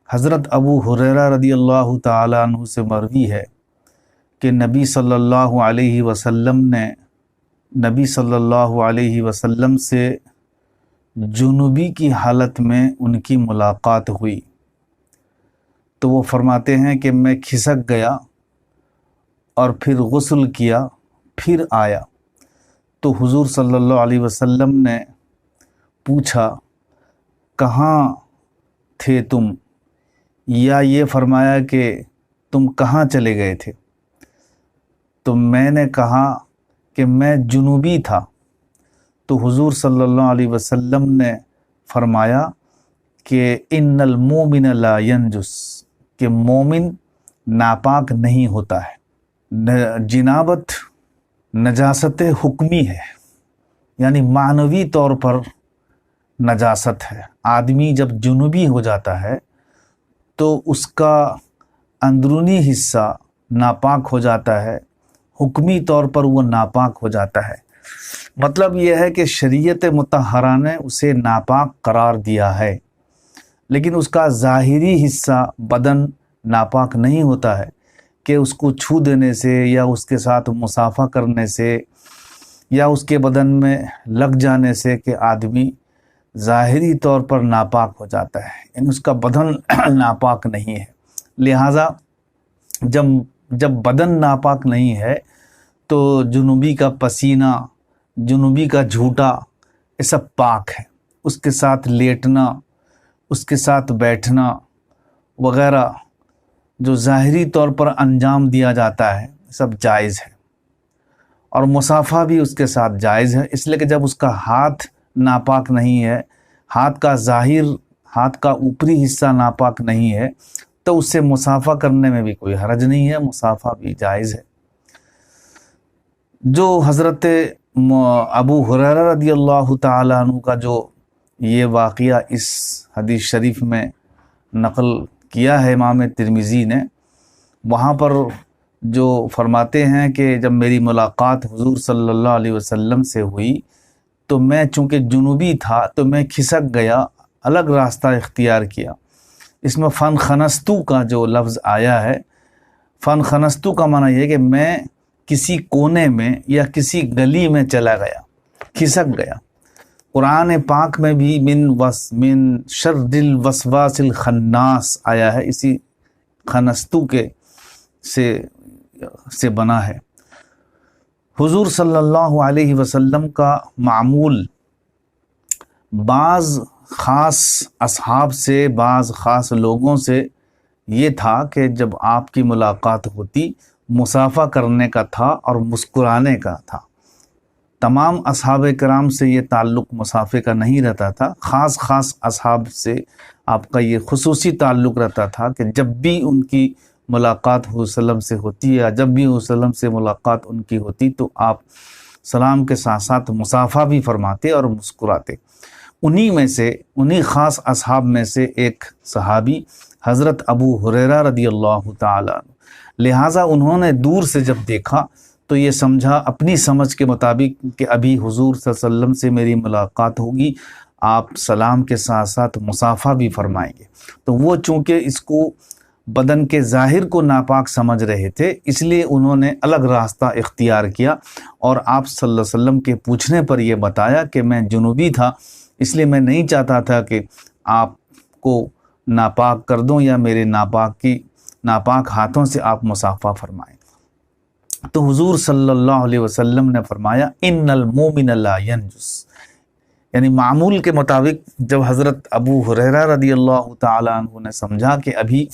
حضرت ابو ہریرہ رضی اللہ تعالیٰ عنہ سے مروی ہے کہ نبی صلی اللہ علیہ وسلم سے جنوبی کی حالت میں ان کی ملاقات ہوئی تو وہ فرماتے ہیں کہ میں کھسک گیا اور پھر غسل کیا، پھر آیا تو حضور صلی اللہ علیہ وسلم نے پوچھا کہاں تھے تم، یا یہ فرمایا کہ تم کہاں چلے گئے تھے؟ تو میں نے کہا کہ میں جنوبی تھا، تو حضور صلی اللہ علیہ وسلم نے فرمایا کہ ان المومن لا ینجس، کہ مومن ناپاک نہیں ہوتا ہے۔ جنابت نجاست حکمی ہے، یعنی معنوی طور پر نجاست ہے۔ آدمی جب جنوبی ہو جاتا ہے تو اس کا اندرونی حصہ ناپاک ہو جاتا ہے، حکمی طور پر وہ ناپاک ہو جاتا ہے۔ مطلب یہ ہے کہ شریعت مطہرہ نے اسے ناپاک قرار دیا ہے، لیکن اس کا ظاہری حصہ بدن ناپاک نہیں ہوتا ہے کہ اس کو چھو دینے سے یا اس کے ساتھ مصافحہ کرنے سے یا اس کے بدن میں لگ جانے سے کہ آدمی ظاہری طور پر ناپاک ہو جاتا ہے، یعنی اس کا بدن ناپاک نہیں ہے۔ لہٰذا جب بدن ناپاک نہیں ہے تو جنوبی کا پسینہ، جنوبی کا جھوٹا، یہ سب پاک ہے۔ اس کے ساتھ لیٹنا، اس کے ساتھ بیٹھنا وغیرہ جو ظاہری طور پر انجام دیا جاتا ہے سب جائز ہے، اور مصافحہ بھی اس کے ساتھ جائز ہے، اس لیے کہ جب اس کا ہاتھ ناپاک نہیں ہے، ہاتھ کا اوپری حصہ ناپاک نہیں ہے تو اس سے مصافحہ کرنے میں بھی کوئی حرج نہیں ہے، مصافحہ بھی جائز ہے۔ جو حضرت ابو ہریرہ رضی اللہ تعالیٰ عنہ کا جو یہ واقعہ اس حدیث شریف میں نقل کیا ہے امام ترمذی نے، وہاں پر جو فرماتے ہیں کہ جب میری ملاقات حضور صلی اللہ علیہ وسلم سے ہوئی تو میں چونکہ جنوبی تھا تو میں کھسک گیا، الگ راستہ اختیار کیا۔ اس میں فن خنستو کا جو لفظ آیا ہے، فن خنستو کا معنی یہ ہے کہ میں کسی کونے میں یا کسی گلی میں چلا گیا، کھسک گیا۔ قرآن پاک میں بھی من شر الوسواس الخناس آیا ہے، اسی خنستو کے سے بنا ہے۔ حضور صلی اللہ علیہ وسلم کا معمول بعض خاص اصحاب سے، بعض خاص لوگوں سے یہ تھا کہ جب آپ کی ملاقات ہوتی مصافحہ کرنے کا تھا اور مسکرانے کا تھا۔ تمام اصحاب کرام سے یہ تعلق مصافحے کا نہیں رہتا تھا، خاص اصحاب سے آپ کا یہ خصوصی تعلق رہتا تھا کہ جب بھی ان کی ملاقات حضور صلی اللہ علیہ وسلم سے ہوتی یا جب بھی حضور صلی اللہ علیہ وسلم سے ملاقات ان کی ہوتی تو آپ سلام کے ساتھ ساتھ مصافحہ بھی فرماتے اور مسکراتے۔ انہی خاص اصحاب میں سے ایک صحابی حضرت ابو ہریرہ رضی اللہ تعالیٰ عنہ، لہٰذا انہوں نے دور سے جب دیکھا تو یہ سمجھا اپنی سمجھ کے مطابق کہ ابھی حضور صلی اللہ علیہ وسلم سے میری ملاقات ہوگی، آپ سلام کے ساتھ ساتھ مصافحہ بھی فرمائیں گے۔ تو وہ چونکہ اس کو بدن کے ظاہر کو ناپاک سمجھ رہے تھے، اس لیے انہوں نے الگ راستہ اختیار کیا اور آپ صلی اللہ علیہ وسلم کے پوچھنے پر یہ بتایا کہ میں جنوبی تھا، اس لیے میں نہیں چاہتا تھا کہ آپ کو ناپاک کر دوں یا میرے ناپاک ہاتھوں سے آپ مصافحہ فرمائیں۔ تو حضور صلی اللہ علیہ وسلم نے فرمایا ان المومن لا ینجس، یعنی معمول کے مطابق جب حضرت ابو ہریرہ رضی اللہ تعالیٰ عنہ نے سمجھا کہ ابھی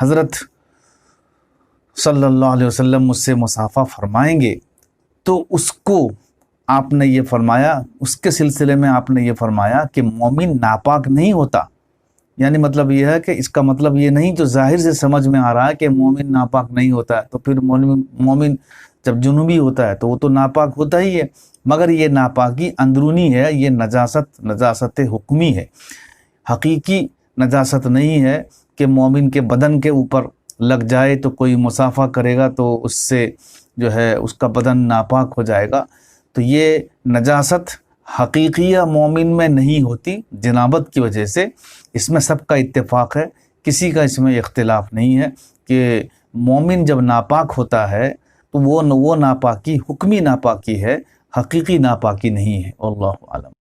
حضرت صلی اللہ علیہ وسلم مجھ سے مصافحہ فرمائیں گے تو اس کو آپ نے یہ فرمایا، اس کے سلسلے میں آپ نے یہ فرمایا کہ مومن ناپاک نہیں ہوتا، یعنی مطلب یہ ہے کہ اس کا مطلب یہ نہیں جو ظاہر سے سمجھ میں آ رہا ہے کہ مومن ناپاک نہیں ہوتا ہے، تو پھر مومن جب جنوبی ہوتا ہے تو وہ تو ناپاک ہوتا ہی ہے، مگر یہ ناپاکی اندرونی ہے، یہ نجاست حکمی ہے، حقیقی نجاست نہیں ہے کہ مومن کے بدن کے اوپر لگ جائے تو کوئی مصافحہ کرے گا تو اس سے جو ہے اس کا بدن ناپاک ہو جائے گا۔ تو یہ نجاست حقیقیہ مومن میں نہیں ہوتی جنابت کی وجہ سے، اس میں سب کا اتفاق ہے کسی کا اس میں اختلاف نہیں ہے کہ مومن جب ناپاک ہوتا ہے تو وہ ناپاکی حکمی ناپاکی ہے، حقیقی ناپاکی نہیں ہے۔ اللہ عالم۔